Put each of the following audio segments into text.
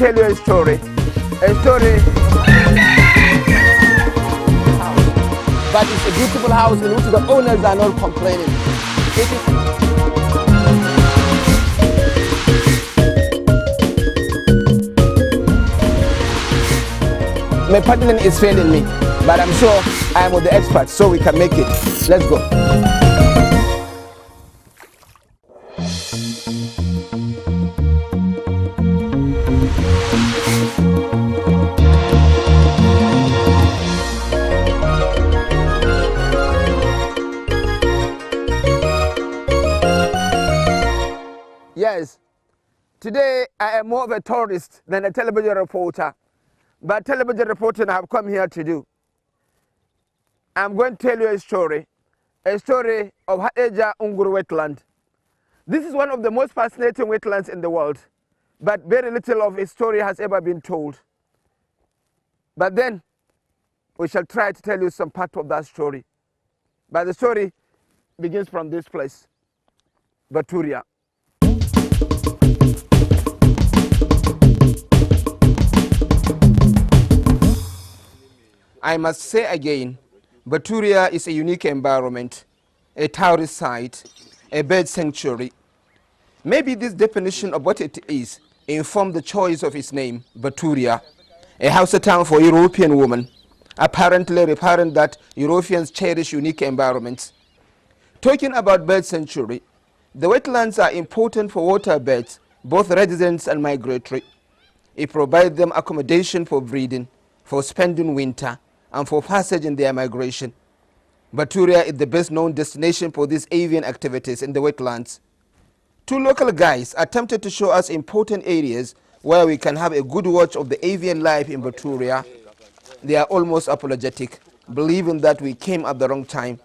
tell you a story. But it's a beautiful house in which the owners are not complaining. My paddling is failing me, but I'm sure I am with the experts, so we can make it. Let's go. Yes, today I am more of a tourist than a television reporter. But television reporting I have come here to do. I'm going to tell you a story of Hadejia Nguru wetland. This is one of the most fascinating wetlands in the world, but very little of its story has ever been told. But then we shall try to tell you some part of that story. But the story begins from this place, Baturia. I must say again, Baturia is a unique environment, a tourist site, a bird sanctuary. Maybe this definition of what it is informed the choice of its name, Baturia, a Hausa town for European women, apparently referring that Europeans cherish unique environments. Talking about bird sanctuary, the wetlands are important for water birds, both residents and migratory. It provides them accommodation for breeding, for spending winter, and for passage in their migration. Baturia is the best known destination for these avian activities in the wetlands. Two local guides attempted to show us important areas where we can have a good watch of the avian life in Baturia. They are almost apologetic, believing that we came at the wrong time.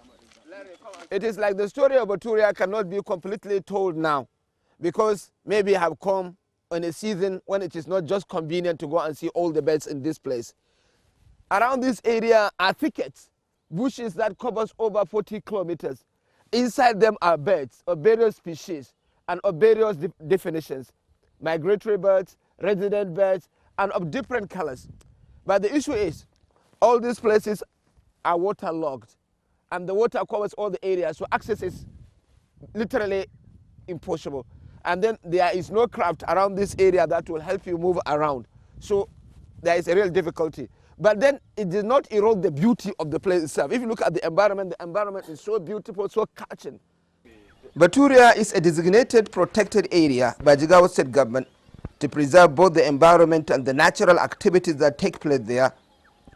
It is like the story of Baturia cannot be completely told now, because maybe I have come in a season when it is not just convenient to go and see all the birds in this place. Around this area are thickets, bushes that covers over 40 kilometers. Inside them are birds of various species and of various definitions. Migratory birds, resident birds, and of different colors. But the issue is, all these places are waterlogged, and the water covers all the areas, so access is literally impossible. And then there is no craft around this area that will help you move around. So there is a real difficulty. But then it did not erode the beauty of the place itself. If you look at the environment is so beautiful, so catching. Baturia is a designated protected area by Jigawa State Government to preserve both the environment and the natural activities that take place there,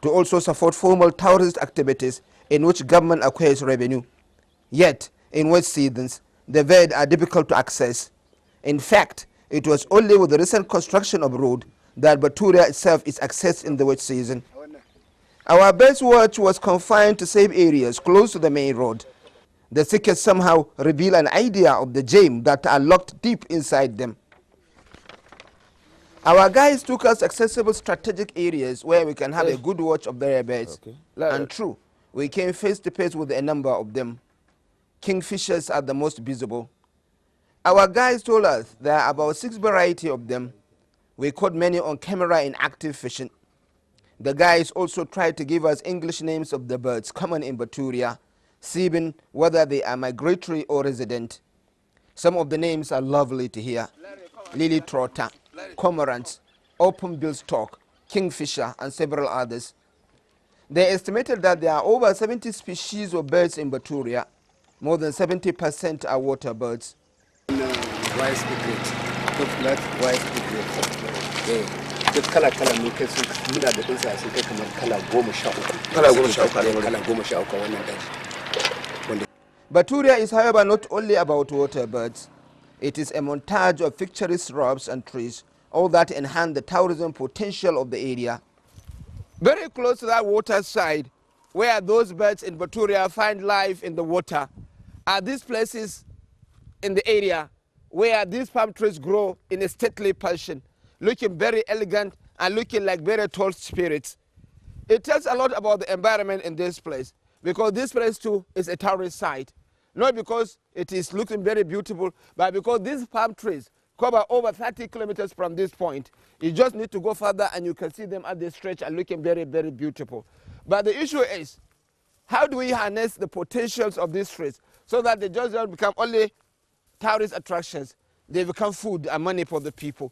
to also support formal tourist activities in which government acquires revenue. Yet, in wet seasons, the birds are difficult to access. In fact, it was only with the recent construction of road that Baturia itself is accessed in the wet season. Our best watch was confined to safe areas close to the main road. The thickets somehow reveal an idea of the gem that are locked deep inside them. Our guides took us accessible strategic areas where we can have a good watch of the birds. Okay. And true, we came face to face with a number of them. Kingfishers are the most visible. Our guides told us there are about 6 varieties of them. We caught many on camera in active fishing. The guides also tried to give us English names of the birds common in Baturia, seeing whether they are migratory or resident. Some of the names are lovely to hear: lily trotter, cormorants, open-billed stork, kingfisher, and several others. They estimated that there are over 70 species of birds in Baturia. More than 70% are water birds. Baturia is, however, not only about water birds. It is a montage of picturesque shrubs and trees, all that enhance the tourism potential of the area. Very close to that water side, where those birds in Baturia find life in the water, are these places in the area where these palm trees grow in a stately fashion, looking very elegant and looking like very tall spirits. It tells a lot about the environment in this place, because this place too is a tourist site. Not because it is looking very beautiful, but because these palm trees cover over 30 kilometers from this point. You just need to go further and you can see them at this stretch and looking very, very beautiful. But the issue is, how do we harness the potentials of these trees so that they just don't become only tourist attractions, they become food and money for the people.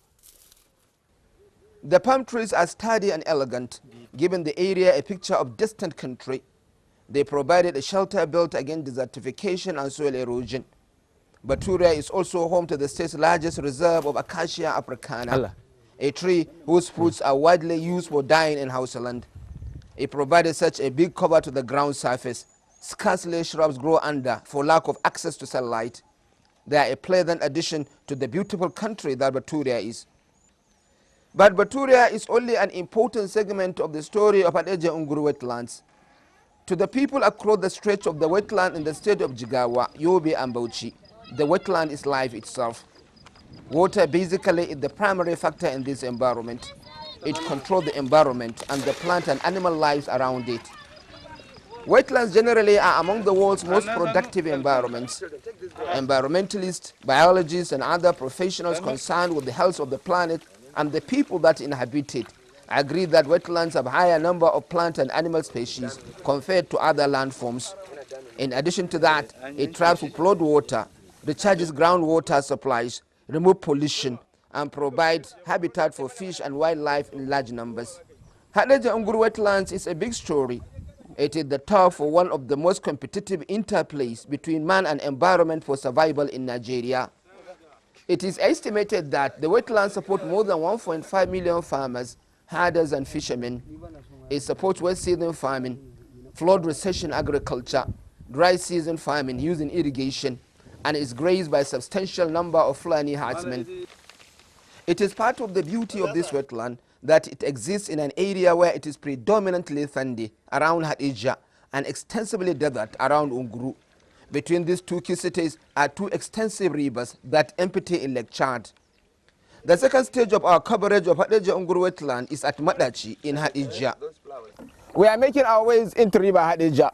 The palm trees are sturdy and elegant, giving the area a picture of distant country. They provided a shelter built against desertification and soil erosion. Baturia is also home to the state's largest reserve of Acacia africana, a tree whose fruits are widely used for dyeing in houseland. It provided such a big cover to the ground surface. Scarcely shrubs grow under for lack of access to sunlight. They are a pleasant addition to the beautiful country that Baturia is. But Baturia is only an important segment of the story of Hadejia Unguru wetlands. To the people across the stretch of the wetland in the state of Jigawa, Yobe and Bauchi, the wetland is life itself. Water basically is the primary factor in this environment. It controls the environment and the plant and animal lives around it. Wetlands generally are among the world's most productive environments. Environmentalists, biologists, and other professionals concerned with the health of the planet and the people that inhabit it agree that wetlands have a higher number of plant and animal species compared to other landforms. In addition to that, it traps flood water, recharges groundwater supplies, removes pollution, and provides habitat for fish and wildlife in large numbers. Hadejia Unguru wetlands is a big story. It is the top for one of the most competitive interplays between man and environment for survival in Nigeria. It is estimated that the wetlands support more than 1.5 million farmers, herders and fishermen. It supports wet season farming, flood recession agriculture, dry season farming using irrigation, and is grazed by a substantial number of Fulani herdsmen. It is part of the beauty of this wetland that it exists in an area where it is predominantly sandy around Hadejia and extensively desert around Unguru. Between these two key cities are two extensive rivers that empty in Lake Chad. The second stage of our coverage of Hadejia Unguru wetland is at Madachi in Hadejia. We are making our ways into River Hadejia.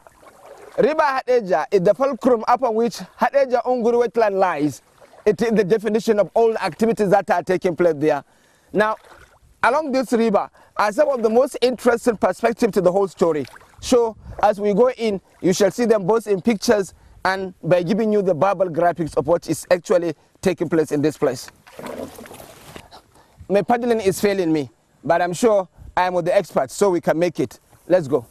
River Hadejia is the fulcrum upon which Hadejia Unguru wetland lies. It is the definition of all the activities that are taking place there. Now, along this river are some of the most interesting perspectives to the whole story. So, as we go in, you shall see them both in pictures and by giving you the verbal graphics of what is actually taking place in this place. My paddling is failing me, but I'm sure I am with the experts, so we can make it. Let's go.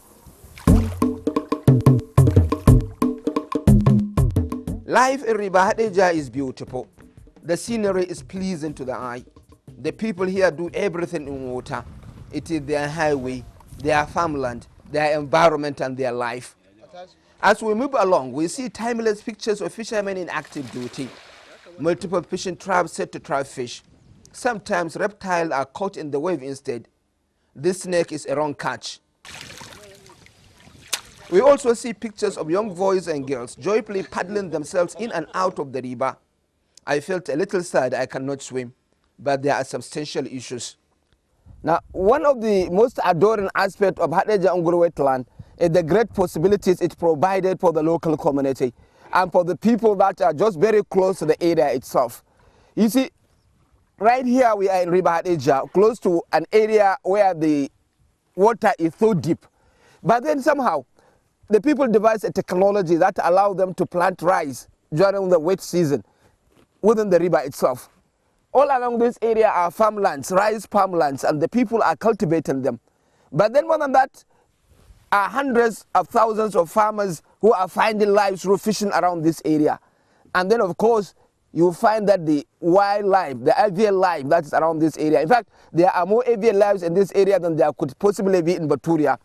Life in River Hadejia is beautiful. The scenery is pleasing to the eye. The people here do everything in water. It is their highway, their farmland, their environment, and their life. As we move along, we see timeless pictures of fishermen in active duty. Multiple fishing traps set to trap fish. Sometimes reptiles are caught in the wave instead. This snake is a wrong catch. We also see pictures of young boys and girls joyfully paddling themselves in and out of the river. I felt a little sad I cannot swim, but there are substantial issues. Now, one of the most adoring aspects of Hadejia Unguru wetland is the great possibilities it provided for the local community and for the people that are just very close to the area itself. You see, right here we are in River Hadejia, close to an area where the water is so deep. But then somehow, the people devised a technology that allows them to plant rice during the wet season within the river itself. All along this area are farmlands, rice farmlands, and the people are cultivating them. But then more than that, are hundreds of thousands of farmers who are finding lives through fishing around this area. And then, of course, you find that the wildlife, the avian life that is around this area. In fact, there are more avian lives in this area than there could possibly be in Baturia.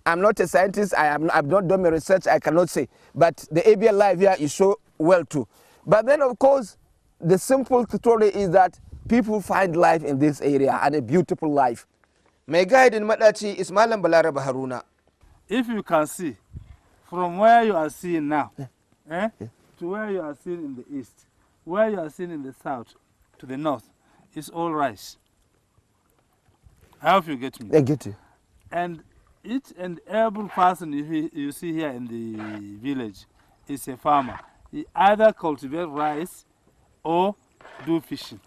I'm not a scientist, I've not done my research, I cannot say. But the avian life here is so well too. But then, of course, the simple story is that people find life in this area and a beautiful life. My guide in Madachi is Malam Balaraba Haruna. If you can see, from where you are seeing now, to where you are seeing in the east, where you are seeing in the south, to the north, it's all rice. I hope you get me. I get you. And each and every person you see here in the village is a farmer. He either cultivates rice or do fishing.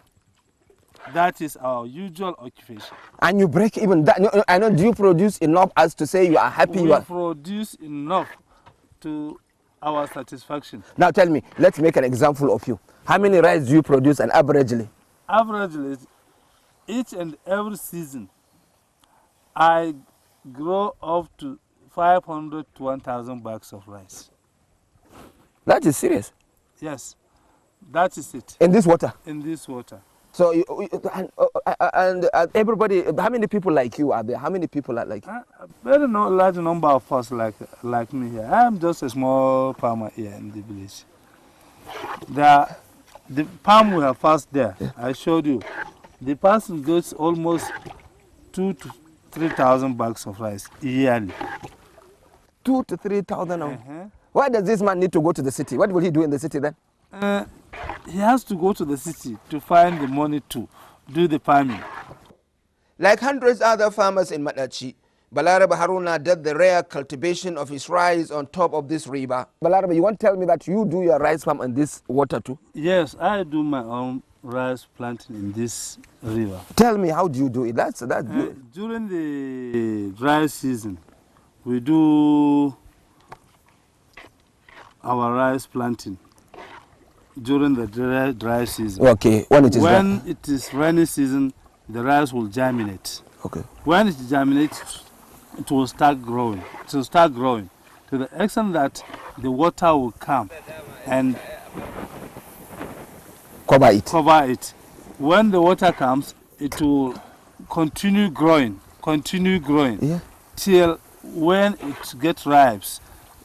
That is our usual occupation. And you break even that. No, I know. Do you produce enough as to say you are happy? We You are. produce enough to our satisfaction. Now tell me. Let's make an example of you. How many rice do you produce, and averagely? Averagely, each and every season, I grow up to 500 to 1,000 bags of rice. That is serious. Yes, that is it. In this water. In this water. So and everybody. How many people like you are there? How many people are like you? A very large number of us like me here. I am just a small farmer here in the village. The farm we have first there, I showed you, the person gets almost 2,000 to 3,000 bags of rice yearly. 2,000 to 3,000. Why does this man need to go to the city? What will he do in the city then? He has to go to the city to find the money to do the farming. Like hundreds other farmers in Madachi, Balaraba Haruna did the rare cultivation of his rice on top of this river. Balaraba, you want to tell me that you do your rice farm in this water too? Yes, I do my own rice planting in this river. Tell me, how do you do it? That's good. During the dry season, we do our rice planting during the dry season. Okay, when it is when it is rainy season, the rice will germinate. Okay. When it germinates, it will start growing. It will start growing to the extent that the water will come and cover it. Cover it. When the water comes, it will continue growing till when it gets ripe,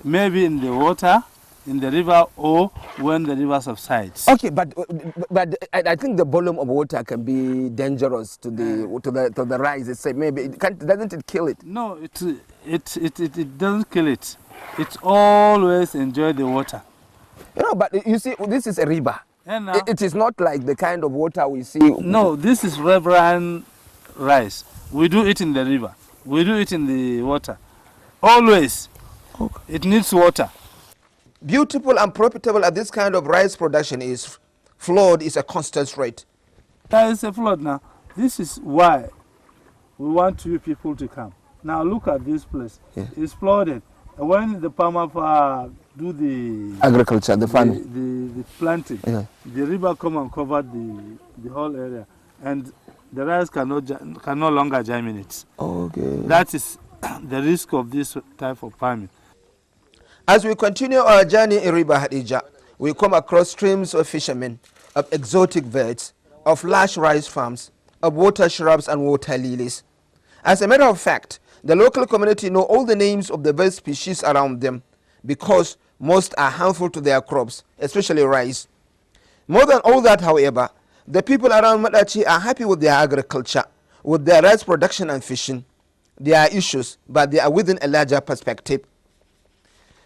maybe in the water, in the river, or when the river subsides. Okay, but I think the volume of water can be dangerous to the rice. It's maybe doesn't it kill it? No, it doesn't kill it. It always enjoy the water. You know, but you see, this is a river. It is not like the kind of water we see. No, this is riverine rice. We do it in the river. We do it in the water. Always. Okay. It needs water. Beautiful and profitable at this kind of rice production is flood is a constant rate. There is a flood now. This is why we want you people to come. Now look at this place. Yeah. It's flooded. When the farmer do the agriculture, the farming, the planting, the river come and cover the whole area, and the rice can no longer germinate. Okay. That is the risk of this type of farming. As we continue our journey in River Hadija, we come across streams of fishermen, of exotic birds, of lush rice farms, of water shrubs and water lilies. As a matter of fact, the local community know all the names of the bird species around them because most are harmful to their crops, especially rice. More than all that, however, the people around Madachi are happy with their agriculture, with their rice production and fishing. There are issues, but they are within a larger perspective.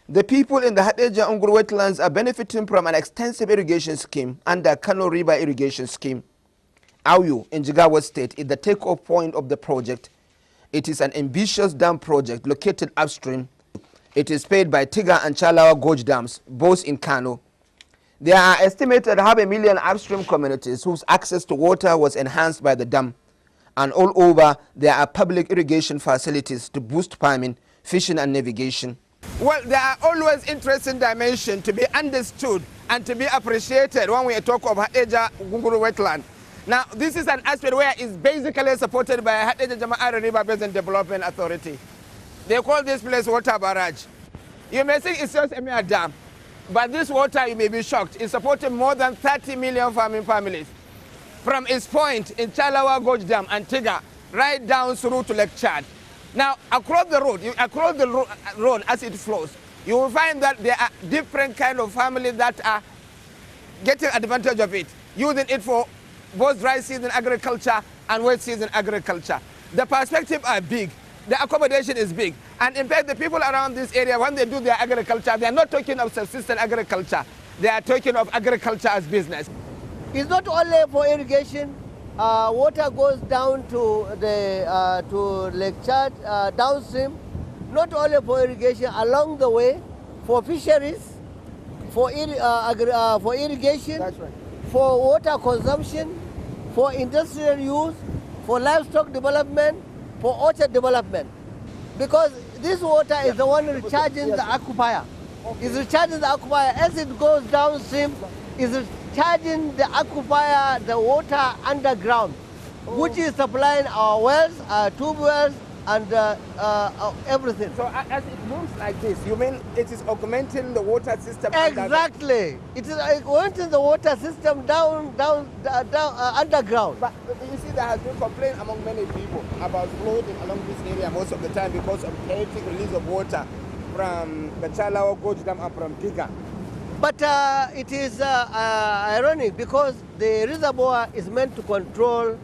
The people in the Hadija Unguru wetlands are benefiting from an extensive irrigation scheme under Kano River Irrigation Scheme. Auyu in Jigawa State is the take-off point of the project. It is an ambitious dam project located upstream. It is paid by Tiga and Chalawa Gorge dams, both in Kano. There are estimated 500,000 upstream communities whose access to water was enhanced by the dam. And all over, there are public irrigation facilities to boost farming, fishing and navigation. Well, there are always interesting dimensions to be understood and to be appreciated when we talk of Hadija Unguru wetland. Now, this is an aspect where it's basically supported by Hadija Jama'ari River Basin Development Authority. They call this place water barrage. You may think it's just a mere dam, but this water, you may be shocked, is supporting more than 30 million farming families. From its point in Chalawa Gorge Dam and Tiga, right down through to Lake Chad. Now, across the road as it flows, you will find that there are different kind of families that are getting advantage of it, using it for both dry season agriculture and wet season agriculture. The perspectives are big, the accommodation is big, and in fact the people around this area, when they do their agriculture, they are not talking of subsistence agriculture, they are talking of agriculture as business. It's not only for irrigation. Water goes down to Lake Chad downstream, not only for irrigation, along the way, for fisheries, for irrigation, that's right, for water consumption, for industrial use, for livestock development, for orchard development. Because this water is the one recharging the aquifer. It's recharging the aquifer. As it goes downstream, it's recharging the aquifer, the water underground, which is supplying our wells, our tube wells, and everything. So as it moves like this, you mean it is augmenting the water system? Exactly. It is augmenting the water system down underground. But you see, there has been complaint among many people about flooding along this area most of the time because of chaotic release of water from Kachala, Gorge Dam, and from Giga. But it is ironic because the reservoir is meant to control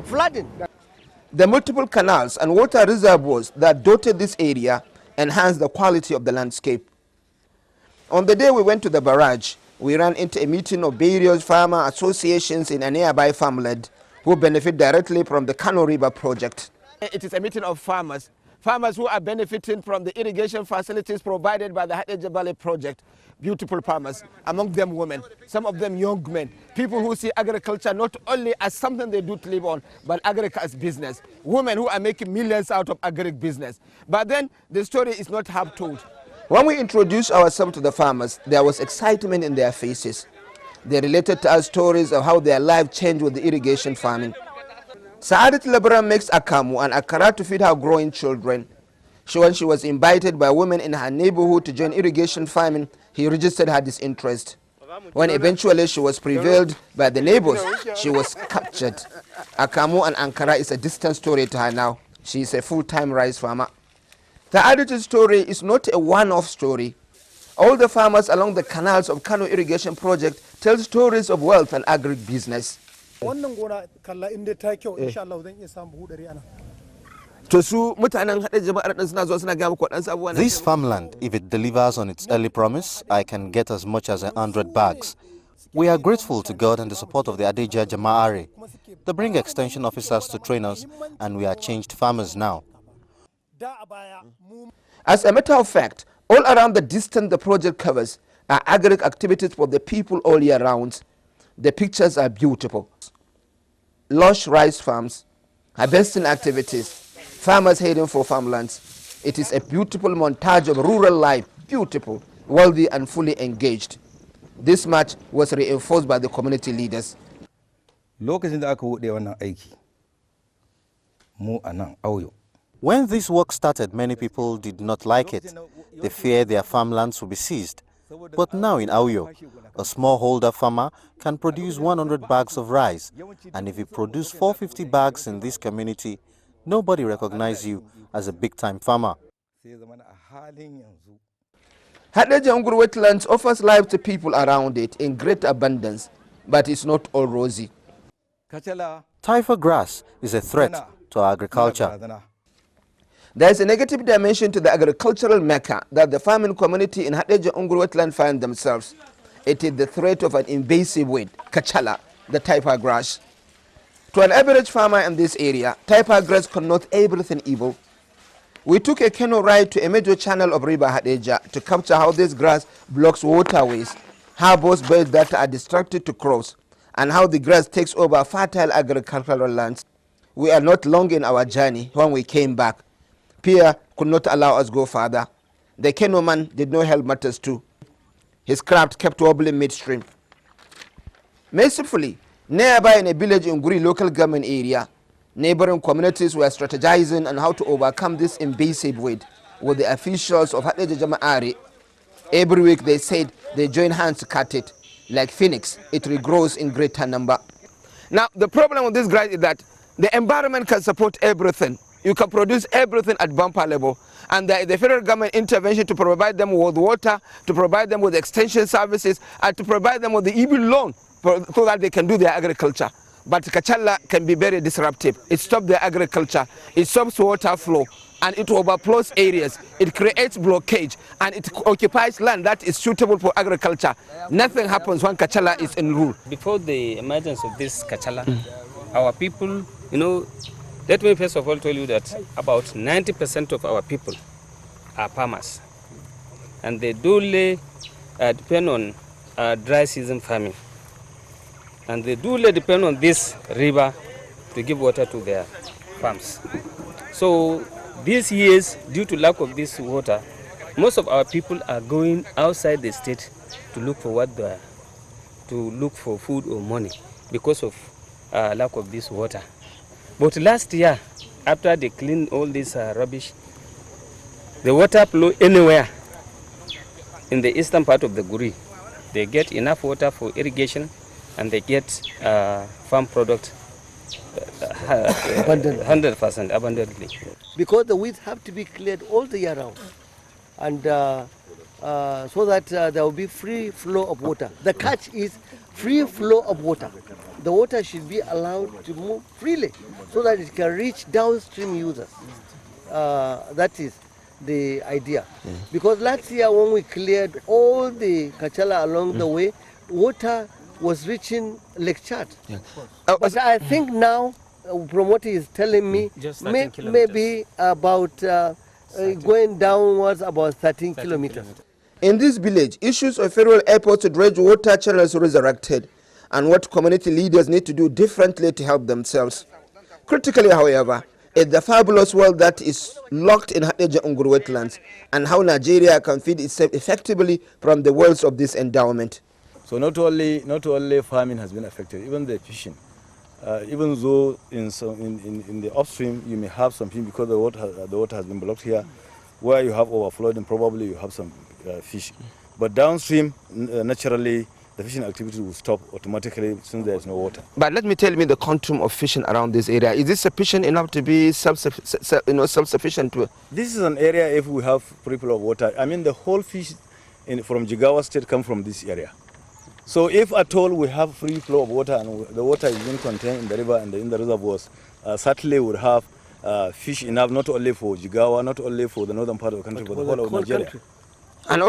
flooding. The multiple canals and water reservoirs that dotted this area enhance the quality of the landscape. On the day we went to the barrage, we ran into a meeting of various farmer associations in a nearby farmland who benefit directly from the Kano River project. It is a meeting of farmers who are benefiting from the irrigation facilities provided by the Hadeja Valley project. Beautiful farmers, among them women, some of them young men, people who see agriculture not only as something they do to live on, but agriculture as business. Women who are making millions out of agric business. But then the story is not half told. When we introduced ourselves to the farmers, there was excitement in their faces. They related to us stories of how their life changed with the irrigation farming. Saadat Labra makes akamu and akara to feed her growing children. When she was invited by women in her neighborhood to join irrigation farming, he registered her disinterest. When eventually she was prevailed by the neighbors, she was captured. Akamu and Ankara is a distant story to her now. She is a full-time rice farmer. The Saadat's story is not a one-off story. All the farmers along the canals of Kano Irrigation Project tell stories of wealth and agribusiness. This farmland, if it delivers on its early promise, I can get as much as 100 bags. We are grateful to God and the support of the Hadeja Jama'are. They bring extension officers to train us, and we are changed farmers now. As a matter of fact, all around the distance the project covers are agric activities for the people all year round. The pictures are beautiful. Lush rice farms, harvesting activities, farmers heading for farmlands. It is a beautiful montage of rural life, beautiful, wealthy and fully engaged. This match was reinforced by the community leaders. When this work started, many people did not like it. They feared their farmlands would be seized. But now in Auyo, a smallholder farmer can produce 100 bags of rice. And if you produce 450 bags in this community, nobody recognizes you as a big-time farmer. Hadeja Nguru wetlands offers life to people around it in great abundance, but it's not all rosy. Taifa grass is a threat to our agriculture. There is a negative dimension to the agricultural mecca that the farming community in Hadeja Nguru wetland find themselves. It is the threat of an invasive weed, Kachala, the Taifa grass. To an average farmer in this area, Taifa grass connotes everything evil. We took a canoe ride to a major channel of River Hadeja to capture how this grass blocks waterways, harbors birds that are distracted to cross, and how the grass takes over fertile agricultural lands. We are not long in our journey when we came back. Pierre could not allow us go further. The canoeman did not help matters too. His craft kept wobbling midstream. Mercifully, nearby in a village in Nguri local government area, neighboring communities were strategizing on how to overcome this invasive weed with the officials of Hadeja Jama'are. Every week they said they join hands to cut it. Like phoenix, it regrows in greater number. Now, the problem with this grass is that the environment can support everything. You can produce everything at bumper level. And there is the federal government intervention to provide them with water, to provide them with extension services, and to provide them with the even loan so that they can do their agriculture. But Kachala can be very disruptive. It stops their agriculture, it stops water flow, and it overflows areas. It creates blockage, and it occupies land that is suitable for agriculture. Nothing happens when Kachala is in rule. Before the emergence of this Kachala, our people, let me first of all tell you that about 90% of our people are farmers. And they do depend on dry season farming. and they do depend on this river to give water to their farms. So these years, due to lack of this water, most of our people are going outside the state to look for food or money because of lack of this water. But last year, after they cleaned all this rubbish, the water flow anywhere in the eastern part of the Guri. They get enough water for irrigation, and they get farm product 100% abundantly. Because the weeds have to be cleared all the year round, and so that there will be free flow of water. The catch is free flow of water. The water should be allowed to move freely so that it can reach downstream users. That is the idea. Because last year when we cleared all the Kachala along the way, water was reaching Lake Chad. But I think now, from what he is telling me, maybe about going downwards about 13 kilometers. In this village, issues of federal airports to dredge water channels resurrected, and what community leaders need to do differently to help themselves. Critically, however, is the fabulous wealth that is locked in Hadeja Unguru wetlands, and how Nigeria can feed itself effectively from the wealth of this endowment. So not only farming has been affected, even the fishing. Even though in the upstream you may have something because the water has been blocked here, where you have overflowing, probably you have some fish. But downstream, naturally, the fishing activity will stop automatically since there is no water. But let me tell you the quantum of fishing around this area. Is this sufficient enough to be self-sufficient? This is an area if we have free flow of water. I mean, the whole fish from Jigawa state come from this area. So if at all we have free flow of water and the water is being contained in the river and in the reservoirs, certainly we would have fish enough not only for Jigawa, not only for the northern part of the country, but the whole of Nigeria. And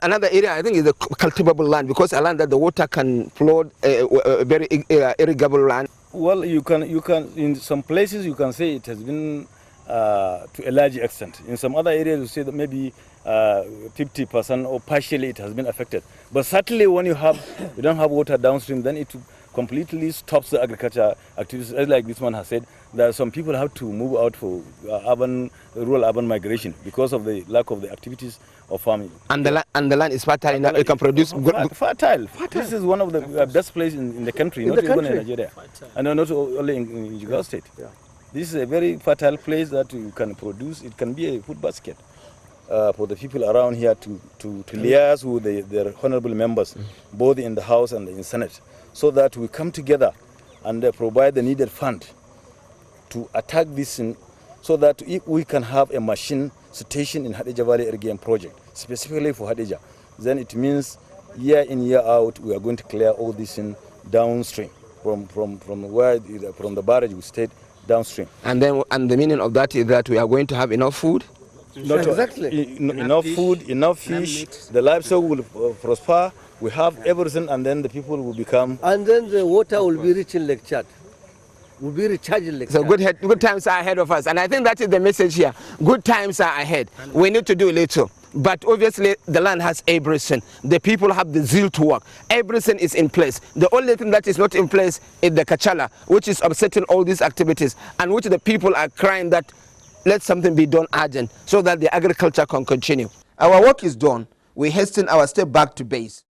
another area I think is the cultivable land, because a land that the water can flow, a very irrigable land. Well, you can in some places you can say it has been to a large extent. In some other areas you say that maybe 50% or partially it has been affected. But certainly when you don't have water downstream, then it completely stops the agriculture activities. As like this man has said, that some people have to move out for rural urban migration because of the lack of the activities of farming. And the land is fertile enough, it can produce fertile. This is one of the best places in the country, not even in Nigeria, and not only in Jigawa State. Yeah. This is a very fertile place that you can produce. It can be a food basket for the people around here to liaise with their honorable members, both in the House and in the Senate, so that we come together and provide the needed fund to attack this, so that if we can have a machine station in Hadeja Valley Irrigation Project, specifically for Hadeja, then it means year in, year out, we are going to clear all this in downstream from the barrage we stayed downstream. And the meaning of that is that we are going to have enough food? Not exactly. Enough food, enough fish, the livestock will prosper, we have everything, and then the people will become... And then the water will be rich in Lake Chad. Will be recharged in Lake So Chad. good times are ahead of us, and I think that is the message here. Good times are ahead. We need to do little. But obviously the land has everything. The people have the zeal to work. Everything is in place. The only thing that is not in place is the Kachala, which is upsetting all these activities, and which the people are crying that let something be done urgent so that the agriculture can continue. Our work is done. We hasten our step back to base.